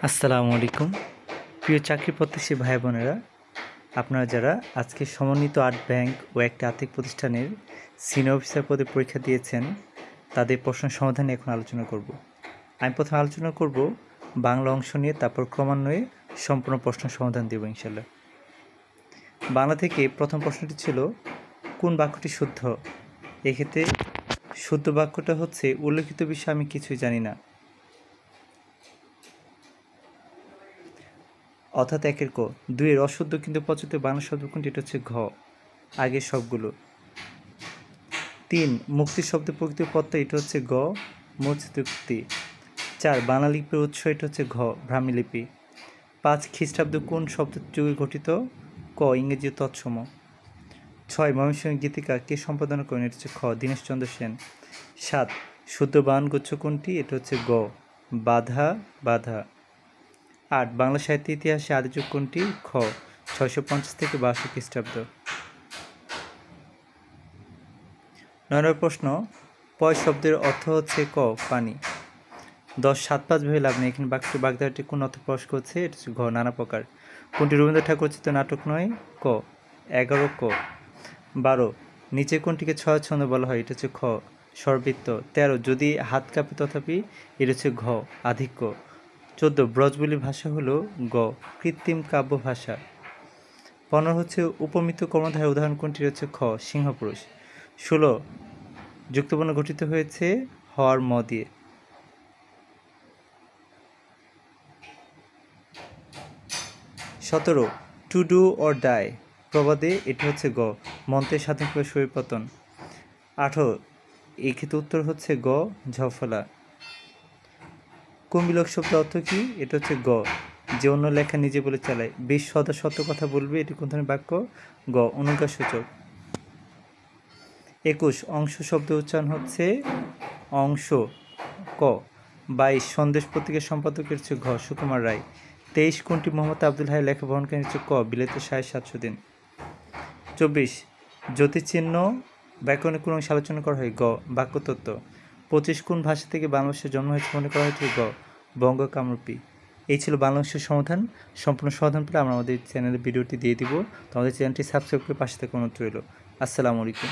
আসসালামু আলাইকুম প্রিয় চাকরি প্রত্যাশী ভাই বোনেরা, আপনারা যারা আজকে সমন্বিত আর্ট ব্যাংক ও একটি আর্থিক প্রতিষ্ঠানের সিনিয়র অফিসার পদে পরীক্ষা দিয়েছেন, তাদের প্রশ্ন সমাধানে এখন আলোচনা করব। আমি প্রথমে আলোচনা করব বাংলা অংশ নিয়ে, তারপর ক্রমান্বয়ে সম্পূর্ণ প্রশ্ন সমাধান দেব ইনশাল্লাহ। বাংলা থেকে প্রথম প্রশ্নটি ছিল, কোন বাক্যটি শুদ্ধ? এক্ষেত্রে শুদ্ধ বাক্যটা হচ্ছে, উল্লেখিত বিষয়ে আমি কিছুই জানি না, অর্থাৎ একের ক। দুইয়ের অশুদ্ধ কিন্তু প্রচলিত বাংলা শব্দ কোনটি? এটা হচ্ছে ঘ, আগের সবগুলো। তিন, মুক্তি শব্দ প্রকৃত প্রত্যয়, এটা হচ্ছে গ, মুক্তি। চার, বাংলা লিপির উৎস, এটা হচ্ছে ঘ, ব্রাহ্মী লিপি। পাঁচ, খ্রিস্টাব্দ কোন শব্দ যুগে গঠিত? ক, ইংরেজি তৎসম। ছয়, ময়মনসিংহ গীতিকা কে সম্পাদনা করেন? এটা হচ্ছে খ, দীনেশচন্দ্র সেন। সাত, শুদ্ধ বানান গুচ্ছ কোনটি? এটা হচ্ছে গ, বাধা বাধা। আট, বাংলা সাহিত্য ইতিহাসে আদি যুগ কোনটি? খ, 650 থেকে 1200 খ্রিস্টাব্দ। 9 নম্বর প্রশ্ন, পয় শব্দের অর্থ হচ্ছে ক, পানি। 10, 7-5 ভেবে লাভ নেই, এখানে বাগধারাটি কোন অর্থ প্রকাশ করছে? এটা হচ্ছে ঘ, নানা প্রকার। কোনটি রবীন্দ্রনাথ ঠাকুর রচিত নাটক নয়? ক, 11 ক। 12, নিচে কোনটিকে ছয়াছন্দ বলা হয়? এটা হচ্ছে খ, স্বরবৃত্ত। 13, যদি হাত কাঁপে তথাপি, এটা হচ্ছে ঘ, আধিক্য। 14, ব্রজবুলি ভাষা হলো গ, কৃত্রিম কাব্য ভাষা। 15 হচ্ছে উপমিত কর্মধারের উদাহরণ কোনটি? হচ্ছে খ, সিংহপুরুষ। 16, যুক্তবর্ণ গঠিত হয়েছে হর ম দিয়ে। 17, টু ডু অর ডাই প্রবাদে, এটা হচ্ছে গ, মন্ত্রের সাধনভাবে শরীর পতন। 18, এই ক্ষেত্রে উত্তর হচ্ছে গ, ঝফলা। কুম্বিলক শব্দ অর্থ কি? এটা হচ্ছে গ, যে অন্য লেখা নিজে বলে চালায়। 20, সদা সত্য কথা বলবে, এটি কোন ধরনের বাক্য? গ, অনুজ্ঞাসূচক। 21, অংশ শব্দ উচ্চারণ হচ্ছে অংশ, ক। 22, সন্দেশ পত্রিকার সম্পাদকের হচ্ছে ঘ, সুকুমার রায়। 23, কোনটি মোহাম্মদ আব্দুল হাই লেখা বহনকারী? হচ্ছে ক, বিলেতের 750 দিন। 24, জ্যোতিচিহ্ন ব্যাকরণে কোন অংশে আলোচনা করা হয়? গ, বাক্যতত্ত্ব। 25, কোন ভাষা থেকে বাংলা ভাষার জন্ম হয়েছে মনে করা হয়েছে? গ, বঙ্গ কামরূপী। এই ছিল বাংলা অংশের সমাধান। সম্পূর্ণ সমাধান পেলে আমরা আমাদের চ্যানেলে ভিডিওটি দিয়ে দিব। তো আমাদের চ্যানেলটি সাবস্ক্রাইব করে পাশে থাকার অনুরোধ রইল। আসসালামু আলাইকুম।